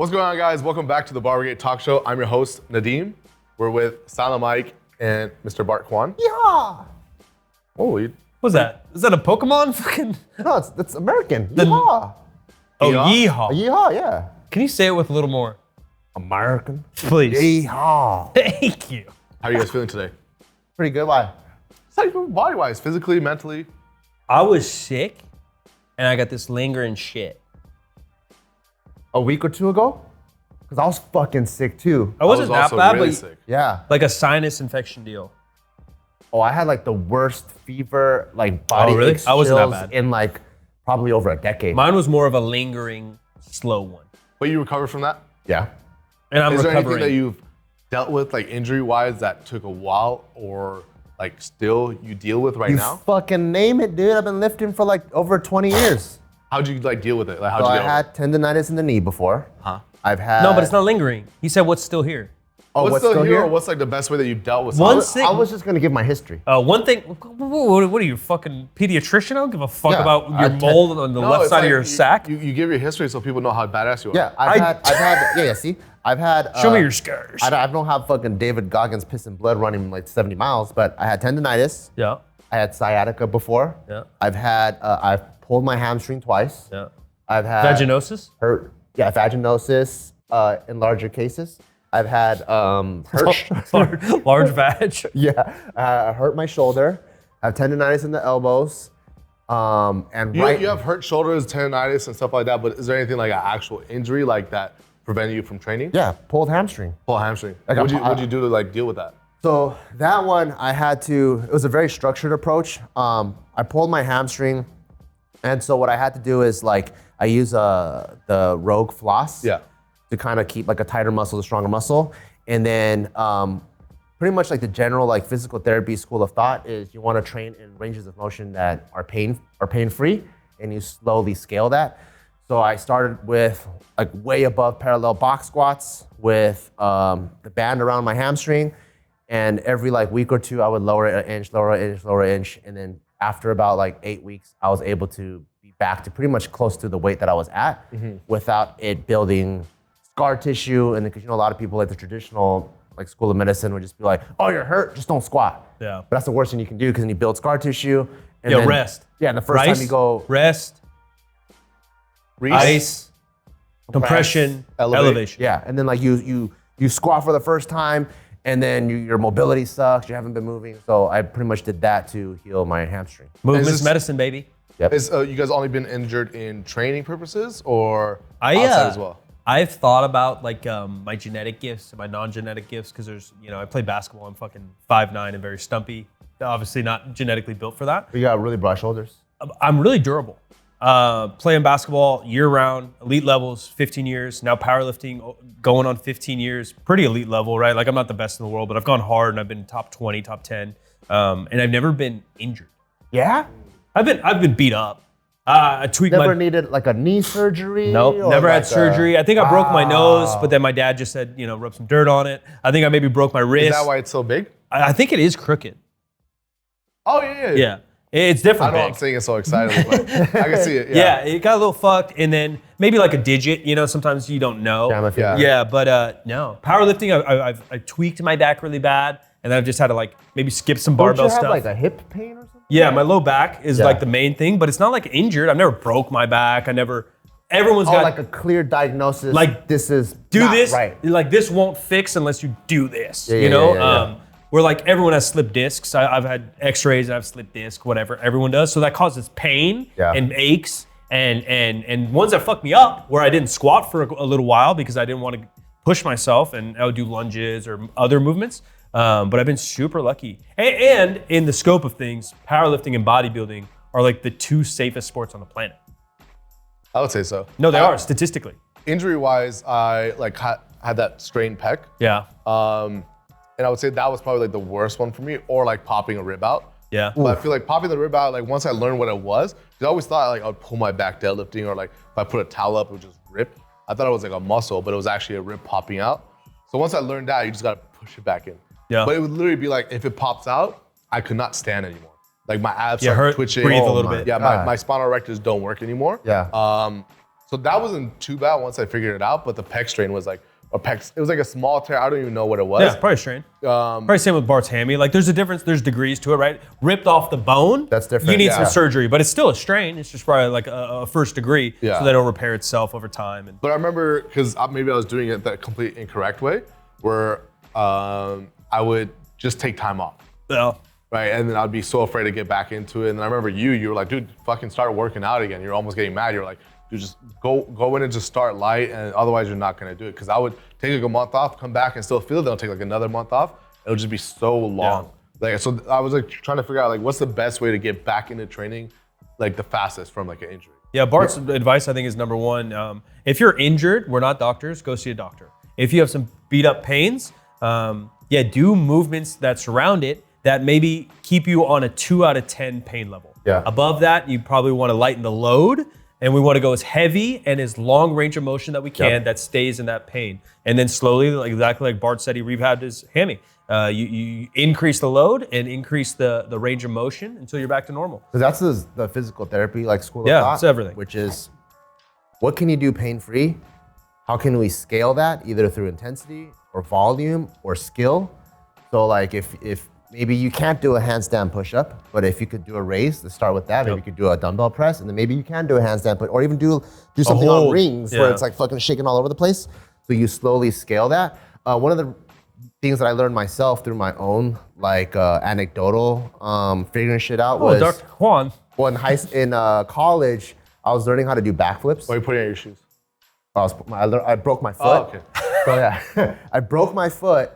What's going on, guys? Welcome back to the Barbell Brigade Talk Show. I'm your host, Nadim. We're with Silent Mike and Mr. Bart Kwan. Yeah. Holy. What's that? Is that a Pokemon? Fucking. No, it's American. Yeehaw. Oh, Yeehaw? yeehaw. Yeehaw, yeah. Can you say it with a little more? American. Please. Yeehaw. Thank you. How are you guys feeling today? Pretty good. Why? How you feeling body-wise, physically, mentally? I was sick, and I got this lingering shit. A week or two ago? Because I was fucking sick too. I wasn't that also bad, really but sick. Yeah. like a sinus infection deal. Oh, I had like the worst fever, like body really? aches, I wasn't that chills bad. in like probably over a decade. Mine was more of a lingering, slow one. But you recovered from that? Yeah. And I'm Is there recovering. anything that you've dealt with, like injury-wise, that took a while or like still you deal with right You now? fucking name it, dude. I've been lifting for like over 20 years. How'd you like deal with it? Like how'd So you I get over it? had tendonitis in the knee before. Huh? I've had. No, but it's not lingering. He said, what's still here? Oh, What's still here, or what's like the best way that you've dealt with One something? thing- I was just gonna give my history. One thing, what are you, fucking pediatrician? I don't give a fuck Yeah, about I your can't- mold on the No, left it's side like of your you- sack. You give your history so people know how badass you are. Yeah, I've had, see, I've had. Show me your scars. I don't have fucking David Goggins pissing blood running like 70 miles, but I had tendonitis. Yeah, I had sciatica before. yeah, I've pulled my hamstring twice. yeah. I've had Vaginosis? vaginosis in larger cases. I've had hurt. Large vag. Yeah, I hurt my shoulder. I have tendonitis in the elbows. And You, right. you have hurt shoulders, tendonitis, and stuff like that, but is there anything like an actual injury like that prevented you from training? Yeah, pulled hamstring. Pull hamstring. Like What'd you do to like deal with that? So that one I had to, it was a very structured approach. I pulled my hamstring. And so what I had to do is like, I use the Rogue floss Yeah. to kind of keep like a tighter muscle, a stronger muscle. And then pretty much like the general like physical therapy school of thought is you want to train in ranges of motion that are pain-free, and you slowly scale that. So I started with like way above parallel box squats with the band around my hamstring. And every like week or two, I would lower it an inch, lower an inch, lower an inch. And then after about like 8 weeks, I was able to be back to pretty much close to the weight that I was at without it building scar tissue. And because, you know, a lot of people like the traditional like school of medicine would just be like, oh, you're hurt, just don't squat. Yeah. But that's the worst thing you can do because then you build scar tissue. And Yeah, then, rest. Yeah, and the first time you go, rest, ice, compression, elevation. yeah, and then like you squat for the first time, and then your mobility sucks, you haven't been moving. So I pretty much did that to heal my hamstring. Movement's this- medicine, baby. Is you guys only been injured in training purposes or I outside as well? I've thought about like my genetic gifts and my non-genetic gifts because there's, you know, I play basketball. I'm fucking 5'9" and very stumpy. Obviously not genetically built for that. You got really broad shoulders. I'm really durable. Playing basketball year round, elite levels, 15 years. Now powerlifting, going on 15 years, pretty elite level, right? Like I'm not the best in the world, but I've gone hard and I've been top 20, top 10, and I've never been injured. Yeah? I've been beat up. I tweaked Never my. needed like a knee surgery? Nope, or never like had surgery. I think I broke my nose, Wow. but then my dad just said, you know, rub some dirt on it. I think I maybe broke my wrist. Is that why it's so big? I think it is crooked. Oh yeah. Yeah, it's I different. know big. I'm saying it so excitedly, but I can see it. Yeah, it got a little fucked, and then maybe like a digit. You know, sometimes you don't know. Yeah, my finger. Yeah, but no. Powerlifting, I tweaked my back really bad, and then I've just had to like maybe skip some Don't barbell you have stuff. like a hip pain or something? Yeah, my low back is Yeah. like the main thing, but it's not like injured. I've never broke my back. Everyone's Oh, got like a clear diagnosis. Like, this is do not this. right. Like this won't fix unless you do this. Yeah, you yeah, know, yeah. where like everyone has slipped discs. I've had X-rays and I've slipped disc, whatever. Everyone does. So that causes pain Yeah. and aches and ones that fucked me up where I didn't squat for a little while because I didn't want to push myself and I would do lunges or other movements. But I've been super lucky. And in the scope of things, powerlifting and bodybuilding are like the two safest sports on the planet. I would say so. No, they are statistically. Injury-wise, I like had that strained pec, Yeah. and I would say that was probably like the worst one for me, or like popping a rib out. Yeah. But I feel like popping the rib out, like once I learned what it was, 'cause I always thought like I would pull my back deadlifting, or like if I put a towel up, it would just rip. I thought it was like a muscle, but it was actually a rib popping out. So once I learned that, you just gotta push it back in. Yeah. But it would literally be like, if it pops out, I could not stand anymore. Like my abs Yeah, start hurt, twitching. breathe a Oh little my- bit. Yeah, God. my spinal erectors don't work anymore. Yeah. So that wasn't too bad once I figured it out, but the pec strain was like, it was like a small tear. I don't even know what it was. Yeah, probably strain. Probably same with Bart's hammy. Like there's a difference, there's degrees to it, right? Ripped off the bone. That's different. You need some surgery, but it's still a strain. It's just probably like a first degree, Yeah. so that it'll repair itself over time. And But I remember, because maybe I was doing it the complete incorrect way, where I would just take time off. well, Right, and then I'd be so afraid to get back into it. And then I remember you were like, dude, fucking start working out again. You're almost getting mad. You're like, dude, just go in and just start light, and otherwise you're not gonna do it. Because I would take like a month off, come back and still feel it. Then I'll take like another month off. It'll just be so long. Like, so I was like trying to figure out like what's the best way to get back into training, like the fastest from like an injury. yeah, Bart's advice I think is number one. If you're injured, we're not doctors, go see a doctor. If you have some beat up pains, do movements that surround it that maybe keep you on a 2 out of 10 pain level. Yeah. Above that, you probably want to lighten the load, and we want to go as heavy and as long range of motion that we can that stays in that pain. And then slowly, like exactly like Bart said, he rehabbed his hammy. You increase the load and increase the range of motion until you're back to normal. Because that's the physical therapy like school of Yeah, thought. it's everything. Which is, what can you do pain-free? How can we scale that either through intensity or volume or skill? So like if maybe you can't do a handstand push-up, but if you could do a raise, let's start with that. Maybe you could do a dumbbell press, and then maybe you can do a handstand push, or even do something on hold. rings where it's like fucking shaking all over the place. So you slowly scale that. One of the things that I learned myself through my own like anecdotal figuring shit out was Dr. Juan. well, in college, I was learning how to do backflips. Why are you putting on your shoes? I broke my foot. Oh, okay. So yeah, I broke my foot,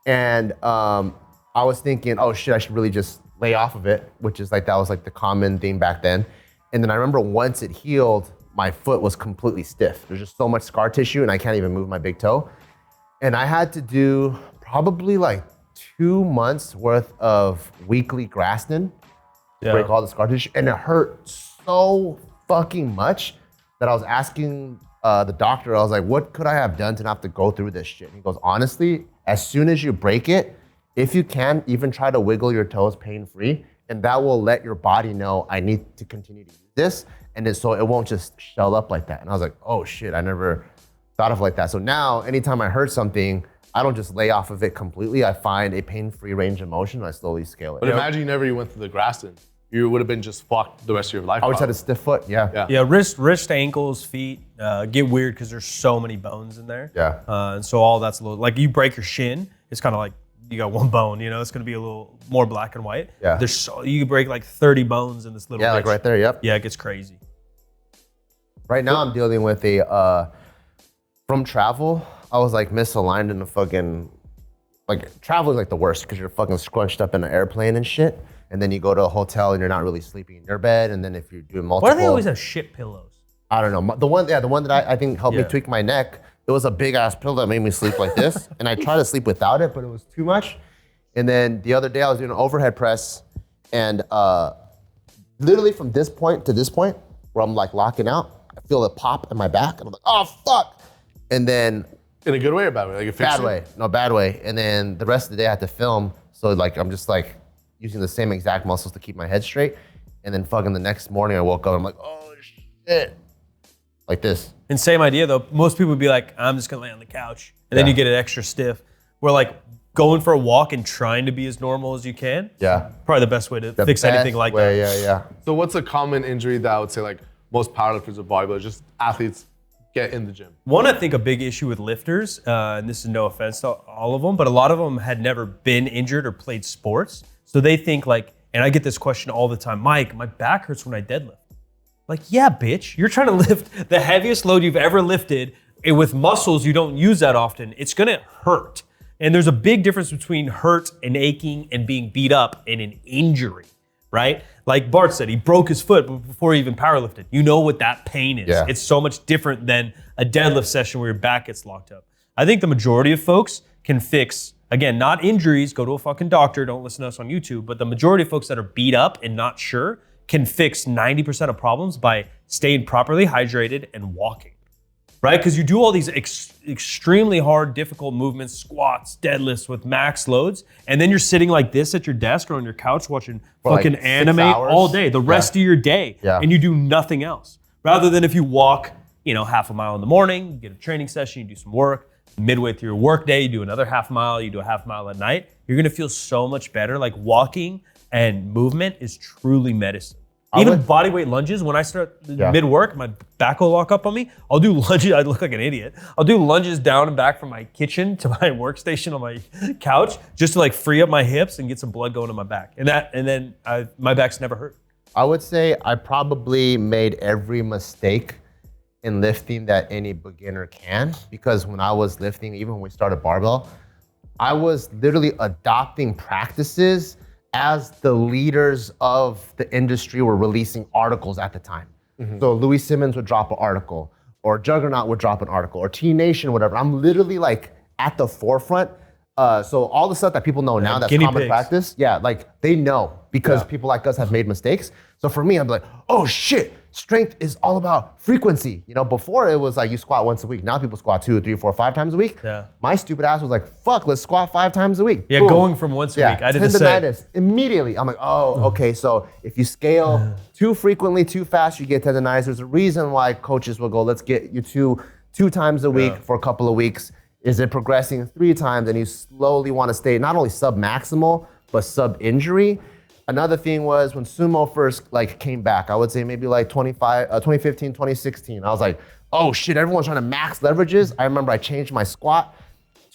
and I was thinking, oh shit, I should really just lay off of it, which is like, that was like the common thing back then. And then I remember once it healed, my foot was completely stiff. There's just so much scar tissue, and I can't even move my big toe. And I had to do probably like 2 months worth of weekly Graston to break all the scar tissue, and it hurt so fucking much that I was asking the doctor, I was like, what could I have done to not have to go through this shit? And he goes, honestly, as soon as you break it, if you can, even try to wiggle your toes pain-free, and that will let your body know I need to continue to use this, and so it won't just shell up like that. And I was like, oh shit, I never thought of it like that. So now, anytime I hurt something, I don't just lay off of it completely. I find a pain-free range of motion, and I slowly scale it. But imagine you never went through the Graston. You would have been just fucked the rest of your life. I always had a stiff foot, yeah. Yeah, wrist, ankles, feet get weird because there's so many bones in there. Yeah. And so all that's a little, like you break your shin, it's kind of like you got one bone, you know, it's gonna be a little more black and white. Yeah. You can break like 30 bones in this little Yeah, like bitch. right there, yep. Yeah, it gets crazy. Right now I'm dealing with from travel, I was like misaligned in the fucking, like travel is like the worst because you're fucking scrunched up in an airplane and shit. And then you go to a hotel and you're not really sleeping in your bed. And then if you're doing multiple. Why do they always have shit pillows? I don't know. The one that I think helped me tweak my neck, it was a big ass pillow that made me sleep like this. And I tried to sleep without it, but it was too much. And then the other day I was doing an overhead press, and literally from this point to this point where I'm like locking out, I feel the pop in my back, and I'm like, oh fuck. And then In a good way or bad way? Like it fixed bad way, no, bad way. And then the rest of the day I had to film, so like I'm just like using the same exact muscles to keep my head straight. And then fucking the next morning I woke up, I'm like, oh shit, like this. And same idea though. Most people would be like, I'm just gonna lay on the couch, and then you get it extra stiff. We're like going for a walk and trying to be as normal as you can. Yeah, Probably the best way to fix anything like that. Yeah. So what's a common injury that I would say like most powerlifters or bodybuilders, just athletes, get in the gym? One, I think a big issue with lifters, and this is no offense to all of them, but a lot of them had never been injured or played sports. So they think like, and I get this question all the time, Mike, my back hurts when I deadlift. Like, yeah, bitch, you're trying to lift the heaviest load you've ever lifted with muscles you don't use that often. It's gonna hurt. And there's a big difference between hurt and aching and being beat up and an injury, right? Like Bart said, he broke his foot before he even powerlifted. You know what that pain is. Yeah. It's so much different than a deadlift session where your back gets locked up. I think the majority of folks can fix, again, not injuries, go to a fucking doctor, don't listen to us on YouTube, but the majority of folks that are beat up and not sure can fix 90% of problems by staying properly hydrated and walking, right? Because you do all these extremely hard, difficult movements, squats, deadlifts with max loads, and then you're sitting like this at your desk or on your couch watching fucking like 6 anime hours? all day, the rest of your day, and you do nothing else. Rather than if you walk, half a mile in the morning, you get a training session, you do some work. Midway through your work day, you do another half mile, you do a half mile at night. You're gonna feel so much better. Like walking and movement is truly medicine. Even bodyweight lunges, when I start mid-work, my back will lock up on me. I'll do lunges, I look like an idiot. I'll do lunges down and back from my kitchen to my workstation on my couch just to like free up my hips and get some blood going to my back. My back's never hurt. I would say I probably made every mistake in lifting that any beginner can, because when I was lifting, even when we started barbell, I was literally adopting practices as the leaders of the industry were releasing articles at the time. So Louis Simmons would drop an article, or Juggernaut would drop an article, or T Nation, whatever. I'm literally like at the forefront. So all the stuff that people know now, that's common practice, like they know because people like us have made mistakes. So for me, I'm like, oh shit, strength is all about frequency. Before it was like you squat once a week. Now people squat 2, 3, 4, 5 times a week. Yeah. My stupid ass was like, fuck, let's squat 5 times a week. Yeah, boom. Going from once a week. I did the same. Tendinitis immediately. I'm like, oh, okay. So if you scale too frequently, too fast, you get tendinitis. There's a reason why coaches will go, let's get you two times a week for a couple of weeks. Is it progressing 3 times and you slowly want to stay not only sub-maximal, but sub-injury? Another thing was when sumo first came back, I would say maybe 2015, 2016. I was like, oh shit, everyone's trying to max leverages. I remember I changed my squat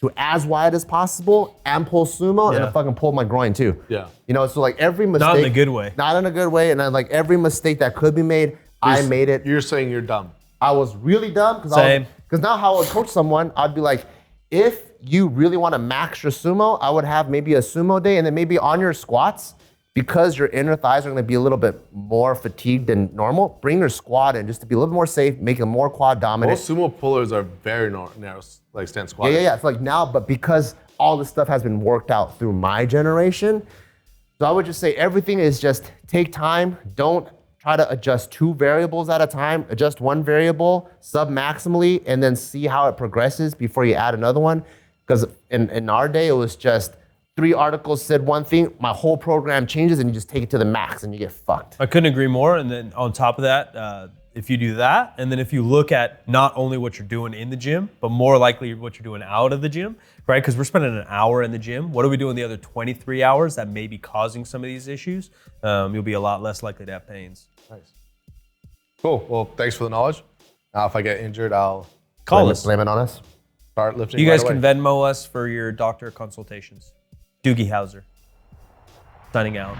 to as wide as possible and pull sumo, and I fucking pulled my groin too. Yeah. So every mistake. Not in a good way. Not in a good way, and then every mistake that could be made, I made it. You're saying you're dumb. I was really dumb because now how I would coach someone, I'd be like, if you really want to max your sumo, I would have maybe a sumo day, and then maybe on your squats, because your inner thighs are going to be a little bit more fatigued than normal, bring your squat in just to be a little more safe, make it more quad dominant. Most sumo pullers are very narrow, stance squat. Yeah. So now, but because all this stuff has been worked out through my generation, so I would just say everything is just take time. Don't try to adjust 2 variables at a time. Adjust 1 variable sub-maximally and then see how it progresses before you add another one. Because in our day, it was just 3 articles said one thing, my whole program changes and you just take it to the max and you get fucked. I couldn't agree more. And then on top of that, if you do that, and then if you look at not only what you're doing in the gym, but more likely what you're doing out of the gym, right? Because we're spending an hour in the gym. What are we doing the other 23 hours that may be causing some of these issues? You'll be a lot less likely to have pains. Nice. Cool. Well, thanks for the knowledge. Now, if I get injured, I'll call us. Blame it on us. Start lifting. You guys can Venmo us for your doctor consultations. Doogie Howser. Signing out.